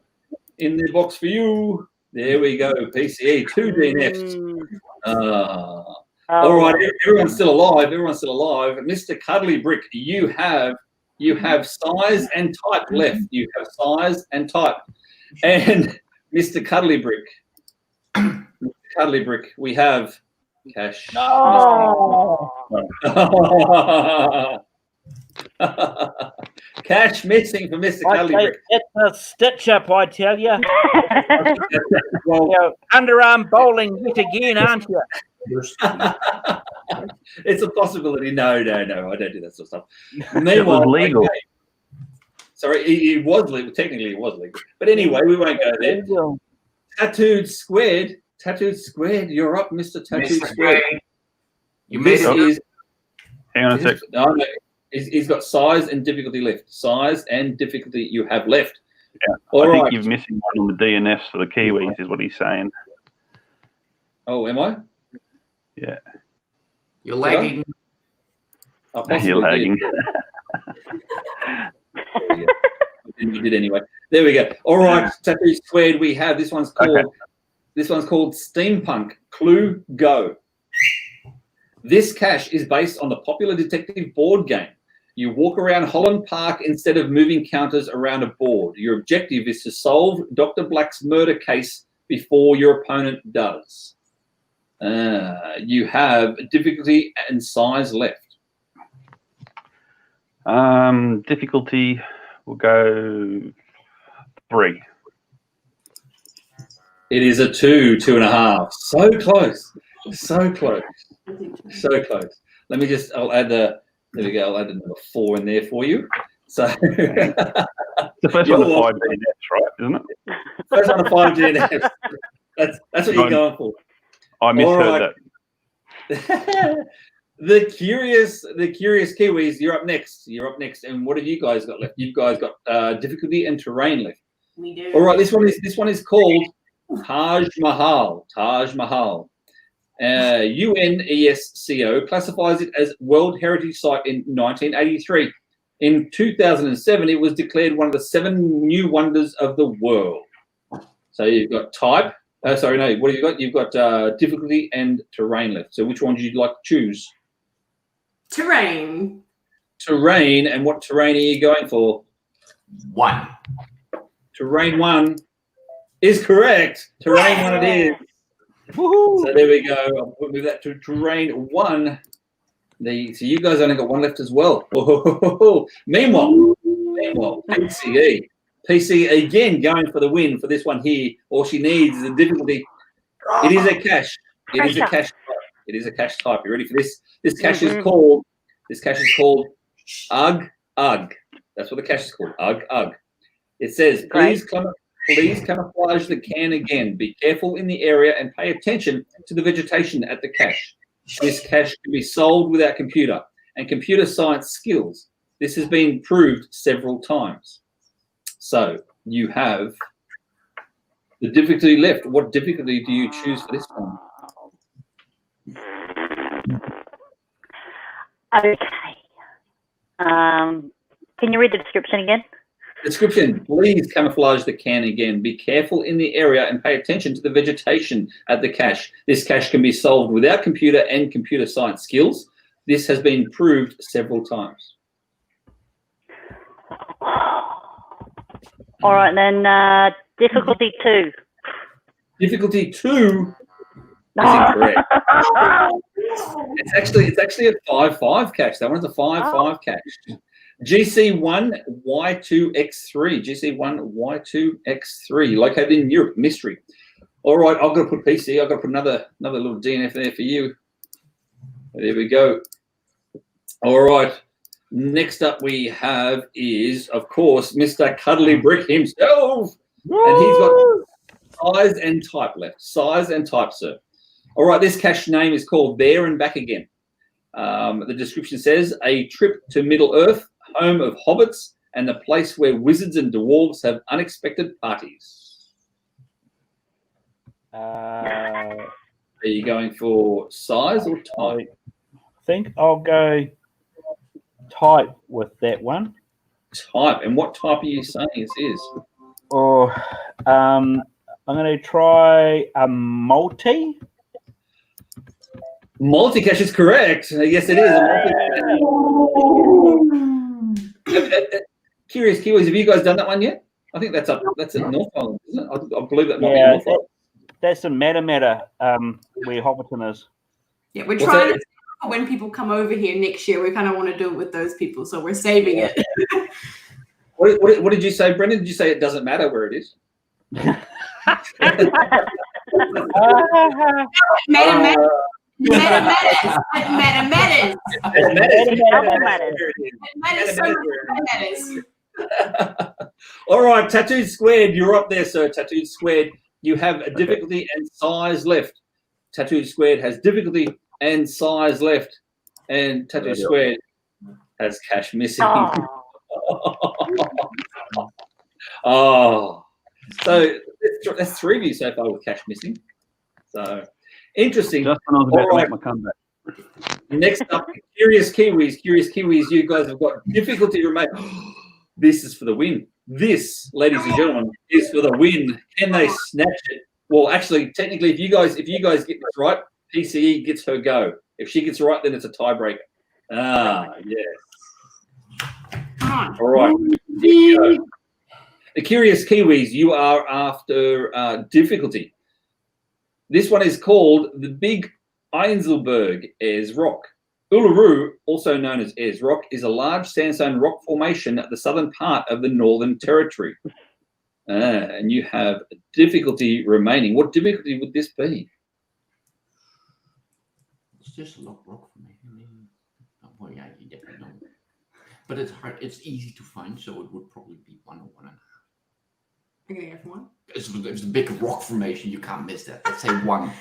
in the box for you. There we go. PCE, 2 DNFs. All right, everyone's still alive. Mr. Cuddly Brick, you have size and type left. You have size and type. And Mr. Cuddly Brick, we have cash. No. Cash missing for Mr. Cuddly Brick. It's a stitch up, I tell you. Well, Underarm bowling yet again, aren't you? it's a possibility. No, I don't do that sort of stuff. It was legal. Okay. Sorry, it was legal. Technically, it was legal. But anyway, we won't go there. Tattooed Squared. You're up, Mr. Tattooed Squared. You made it. Hang on a sec. No, he's got size and difficulty left. Size and difficulty you have left. Yeah. All I right. think you're missing one on the DNFs for the Kiwis, is what he's saying. Oh, am I? Yeah. You're lagging. You're lagging. Yeah. You did anyway. There we go. All right, Tattoo Squared. We have this one's called. Okay. This one's called Steampunk. Clue Go. This cache is based on the popular detective board game. You walk around Holland Park instead of moving counters around a board. Your objective is to solve Dr. Black's murder case before your opponent does. You have difficulty and size left. Difficulty will go 3. It is a 2.5. So close. Let me just, there we go. I'll add the number 4 in there for you. So the first one of 5 DNFs, right? Isn't it? First one of 5 DNFs. That's what you're going for. I misheard that. The curious Kiwis, you're up next. And what have you guys got left? You guys got difficulty and terrain left. We do. All right, this one is called Taj Mahal. UNESCO classifies it as World Heritage Site in 1983. In 2007, it was declared one of the 7 new wonders of the world. So you've got type. What have you got? You've got difficulty and terrain left. So which one would you like to choose? Terrain. And what terrain are you going for? 1. Terrain 1 is correct. Terrain 1 it is. Woohoo. So there we go. I'll move that to terrain 1. So you guys only got 1 left as well. Meanwhile, PC again going for the win for this one here. All she needs is a difficulty. It is a cache. It is a cache type. You ready for this? This cache is called. Ugh. That's what the cache is called. Ugh. It says, please camouflage the can again. Be careful in the area and pay attention to the vegetation at the cache. This cache can be solved without computer and computer science skills. This has been proved several times. So you have the difficulty left. What difficulty do you choose for this one? Okay. Can you read the description again? Description, please camouflage the can again. Be careful in the area and pay attention to the vegetation at the cache. This cache can be solved without computer and computer science skills. This has been proved several times. All right, then difficulty 2. Difficulty 2 is incorrect. It's actually a 5-5 cache. That one's a 5-5 cache. GC1Y2X3. GC1Y2X3, located in Europe. Mystery. All right, I've got to put PC. I've got to put another little DNF there for you. There we go. All right. Next up we have is, of course, Mr. Cuddly Brick himself. Woo! And he's got size and type left. Size and type, sir. All right, this cache name is called There and Back Again. The description says, a trip to Middle-earth, home of hobbits, and the place where wizards and dwarves have unexpected parties. Are you going for size or type? I think I'll go type with that one. Type. And what type are you saying this is? Or I'm going to try a multi. Multi-cache is correct. Yes, it is. Curious Kiwis, have you guys done that one yet? I think that's up. That's at North Island, isn't it? I believe that might be North Island. That's in Matamata, where Hobbiton is. Yeah, we're trying to when people come over here next year. We kind of want to do it with those people, so we're saving it. What did you say, Brendan? Did you say it doesn't matter where it is? All right, Tattooed Squared, you're up there, sir. Tattooed Squared, you have a difficulty and size left. Tattooed Squared has difficulty and size left, and Tattooed Squared has cache missing. Oh, so that's 3 of you so far with cache missing. So interesting. Just when I was about to make my comeback. Next up, Curious Kiwis. Curious Kiwis, you guys have got difficulty remain. This is for the win. This, ladies and gentlemen, is for the win. Can they snatch it? Well, actually, technically, if you guys get this right, PCE gets her go. If she gets it right, then it's a tiebreaker. Yes. All right. The Curious Kiwis, you are after difficulty. This one is called the Big Einzelberg Ayers Rock. Uluru, also known as Ayers Rock, is a large sandstone rock formation at the southern part of the Northern Territory. And you have difficulty remaining. What difficulty would this be? It's just a rock for me. Well, yeah, you definitely know. But it's hard. It's easy to find, so it would probably be 1 or 1.5. I'm gonna get 1. It's a big rock formation. You can't miss that. Let's say 1.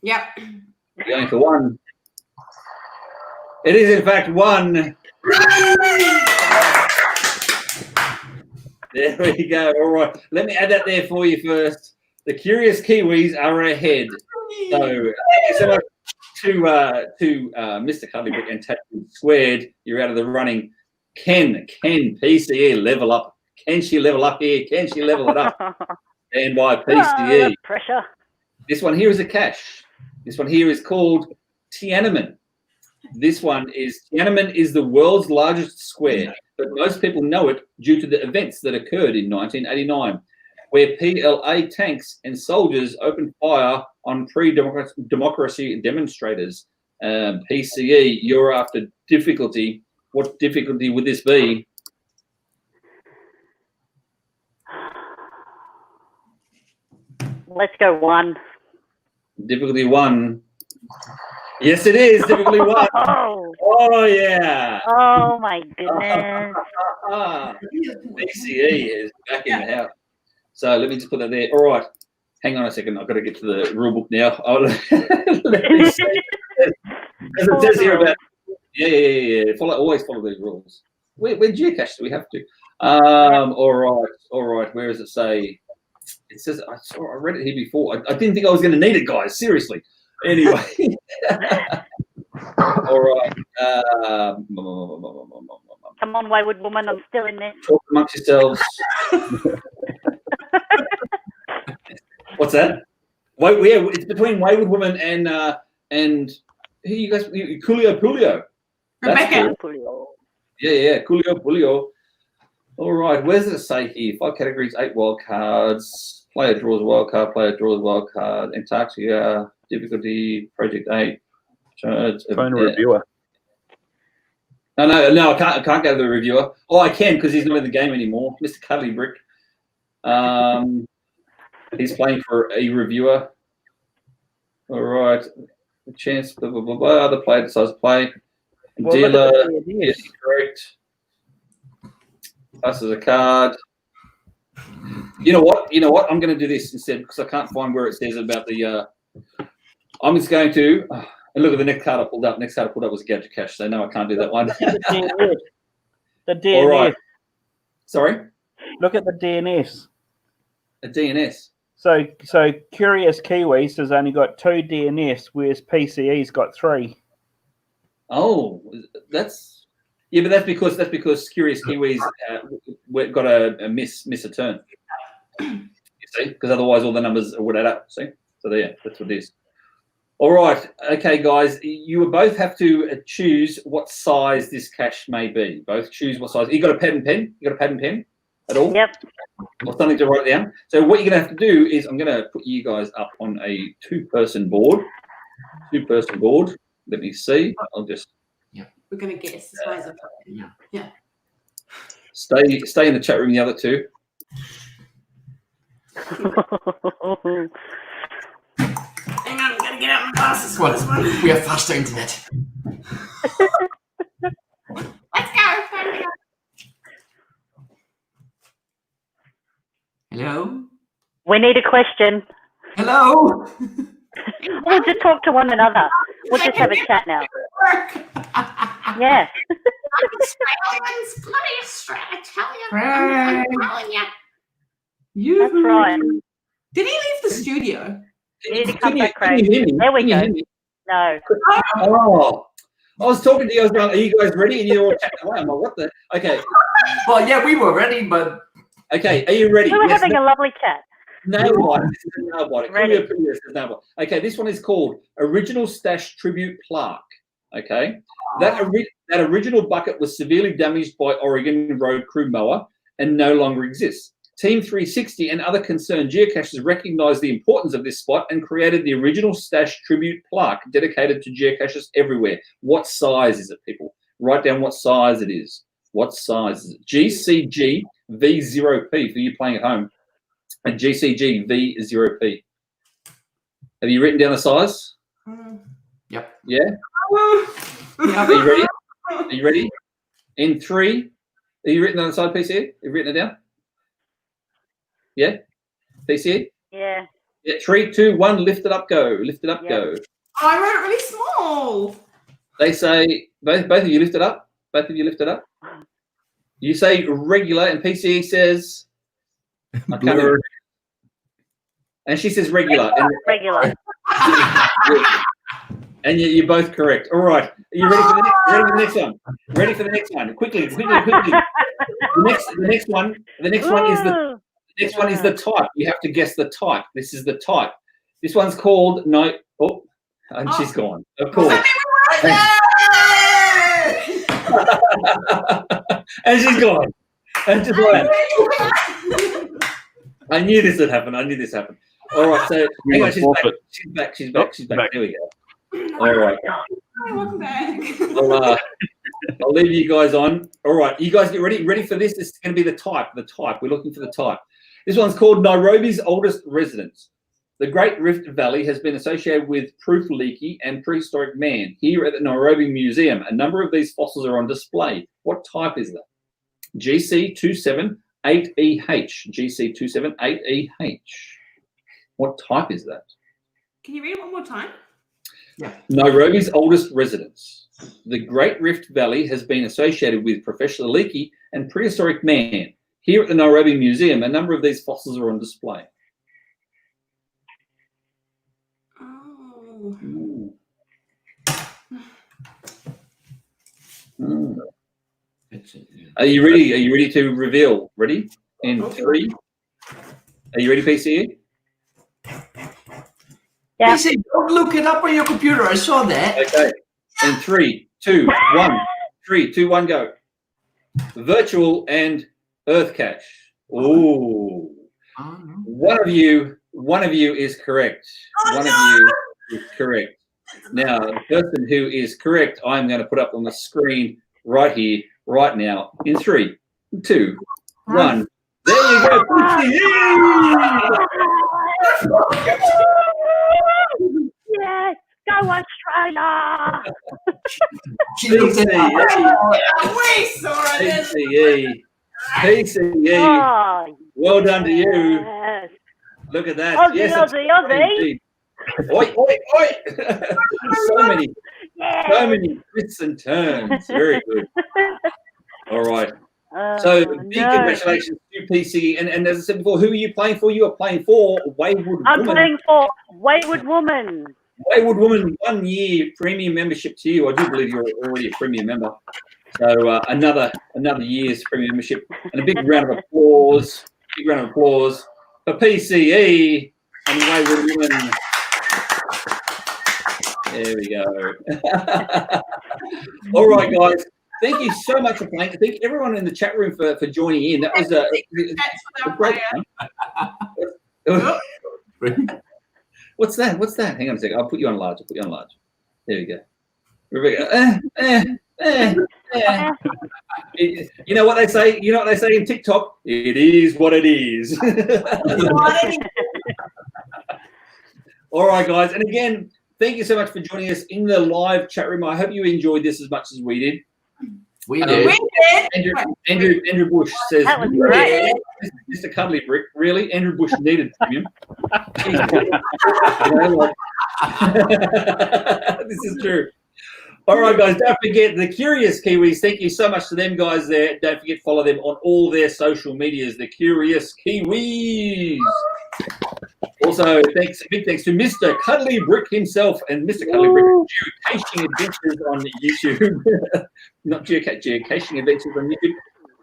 Yep. Going for 1. It is in fact 1. There we go. All right. Let me add that there for you first. The Curious Kiwis are ahead. So thank you so much to Mr. Cuddlybrick and Tattooed Squared. You're out of the running. Can PCE level up? Can she level up here? Can she level it up? And by PCE. Pressure. This one here is a cache. This one here is called Tiananmen. Tiananmen is the world's largest square, but most people know it due to the events that occurred in 1989, where PLA tanks and soldiers opened fire on pre-democracy demonstrators. PCE, you're after difficulty. What difficulty would this be? Let's go 1. Difficulty 1. Yes, it is. Difficulty 1. Oh, yeah. Oh, my goodness. PCE is back in the house. So let me just put that there. All right. Hang on a second. I've got to get to the rule book now. Let me see. As it says here about, yeah. Always follow these rules. Where geocache do we have to? All right. Where does it say? It says, I read it here before. I didn't think I was going to need it, guys. Seriously. Anyway. All right. Come on, Wayward Woman. I'm still in there. Talk amongst yourselves. What's that? It's between Wayward Woman and who you guys? Coolio. Rebecca. Yeah. Coolio. All right. Where does it say here? 5 categories, 8 wild cards. Player draws a wild card. Player draws a wild card. Antarctica. Difficulty. Project 8. Phone reviewer. No, I can't go to the reviewer. Oh, I can because he's not in the game anymore. Mr. Cuddly Brick. He's playing for a reviewer. All right. A chance, blah, blah, blah, blah. Other player decides to play. Well, Dealer, look at the DNS. yes, correct. Passes a card. You know what? I'm going to do this instead because I can't find where it says about the. I'm just going to. And look at the next card I pulled up. Next card I pulled up was a Geocache. So no, I can't do that one. The DNS. All right. Sorry? Look at the DNS. A DNS. So Curious Kiwis has only got 2 DNS, whereas PCE's got 3. Oh, that's but that's because Curious Kiwis got a miss a turn. You see, because otherwise all the numbers would add up. See, so there, that's what it is. All right, okay, guys, you both have to choose what size this cache may be. Both choose what size. You got a pad and pen? You got a pad and pen at all? Yep. Or something to write down. So what you're going to have to do is I'm going to put you guys up on a 2-person board. 2-person board. Let me see. I'll just. Yeah. We're going to guess the size of it. Yeah. Stay in the chat room, the other two. Hang on, I'm going to get out my glasses for this one. We have faster internet. Let's go. Hello? We need a question. Hello? We'll just talk to one another. We'll just have a chat now. Yeah. Australians, bloody Italian. I'm telling you. That's right. Did he leave the studio? You need to come back, Can you Craig. hear me? There we Can you go. hear me? No. Oh, I was talking to you. I was going, are you guys ready? And you're all chatting away. I'm like, what the? Okay. Well, yeah, we were ready, but Okay, are you ready? We were Yes, having a lovely chat. Nailbot. This is a nailbot. Ready. Nailbot. Okay, this one is called Original Stash Tribute Plaque. Okay, that original bucket was severely damaged by Oregon Road Crew mower and no longer exists. Team 360 and other concerned geocachers recognized the importance of this spot and created the Original Stash Tribute Plaque dedicated to geocachers everywhere. What size is it, people? Write down what size it is. What size is it? GCG V0P for you playing at home. And GCG V0P. Have you written down the size? Yep. Yeah? Are you ready? Are you ready? In 3, are you written on the side, PCE? Have you written it down? Yeah? PCE? Yeah. Yeah, 3, 2, 1, lift it up, go. Lift it up, Yeah. go. Oh, I wrote it really small. They say, both of you lift it up. Both of you lift it up. You say regular, and PCE says, I can't remember. And she says regular. Regular. And you're both correct. All right. Are you ready for the next one? Ready for the next one? Quickly. The next one is the type. You have to guess the type. This is the type. This one's called and she's gone. Of course. And she's gone. And just like I knew this would happen. All right, so hang on, she's back. There we go. All right. Hi, welcome back. I'll leave you guys on. All right, you guys get ready. Ready for this? This is going to be the type. We're looking for the type. This one's called Nairobi's oldest residence. The Great Rift Valley has been associated with proof leaky and prehistoric man. Here at the Nairobi Museum, a number of these fossils are on display. What type is that? GC278EH. GC278EH. What type is that? Can you read it one more time? yeah. Nairobi's oldest residence. The Great Rift Valley has been associated with Professor Leakey and prehistoric man. Here at the Nairobi Museum, a number of these fossils are on display. Oh. That's it. Yeah. Are you ready? Are you ready to reveal? Ready? In 3. Are you ready, PCE? Yeah. They say don't look it up on your computer. I saw that. Okay. In 3, 2, 1. 3, 2, 1, go. Virtual and Earth Cache. Ooh. One of you is correct. One of you is correct. Now, the person who is correct, I'm going to put up on the screen right here, right now, in 3, 2, 1. There you go. Yes, go Australia! PCE. PCE. Oh, Well done to you. yes. Look at that. Aussie, Yes, Aussie, Aussie. Oi, oi, oi. Yes. So many twists and turns. Very good. All right. So big congratulations to PCE. And as I said before, who are you playing for? You are playing for Wayward I'm Woman. playing for Wayward Woman. Wayward Woman, 1 year premium membership to you. I do believe you're already a premium member. So another year's premium membership. And a big round of applause. Big round of applause for PCE and Wayward Woman. There we go. All right, guys. Thank you so much for playing. Thank everyone in the chat room for joining in. That was a great one. What's that? What's that? Hang on a second. I'll put you on large. There we go. Rebecca. You know what they say? You know what they say in TikTok? It is what it is. All right, guys. And again, thank you so much for joining us in the live chat room. I hope you enjoyed this as much as we did. We did. Andrew Bush says, That was great. Mr. Cuddly Brick, really? Andrew Bush needed premium. This is true. All right, guys, don't forget the Curious Kiwis. Thank you so much to them guys there. Don't forget to follow them on all their social medias, the Curious Kiwis. Also, big thanks to Mr. Cuddly Brick himself and Mr. Cuddly Brick Geocaching Adventures on YouTube. Not Geocaching Adventures on YouTube.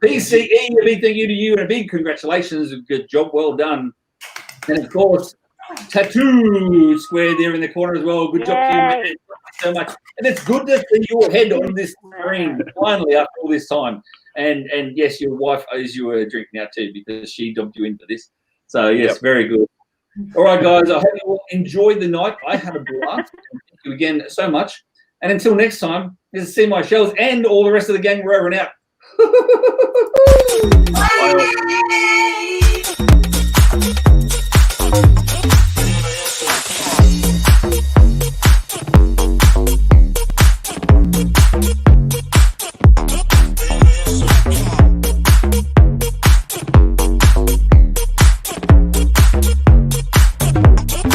PCE, a big thank you to you and a big congratulations. Good job, well done. And of course, Tattoo Square there in the corner as well. Good job to you, man. Thank you so much. And it's good to see your head on this screen finally after all this time. And yes, your wife owes you a drink now too because she dumped you into this. So yes, very good. All right, guys, I hope you all enjoyed the night. I had a blast. Thank you again so much. And until next time, this is See My Shells and all the rest of the gang. We're over and out. Bye.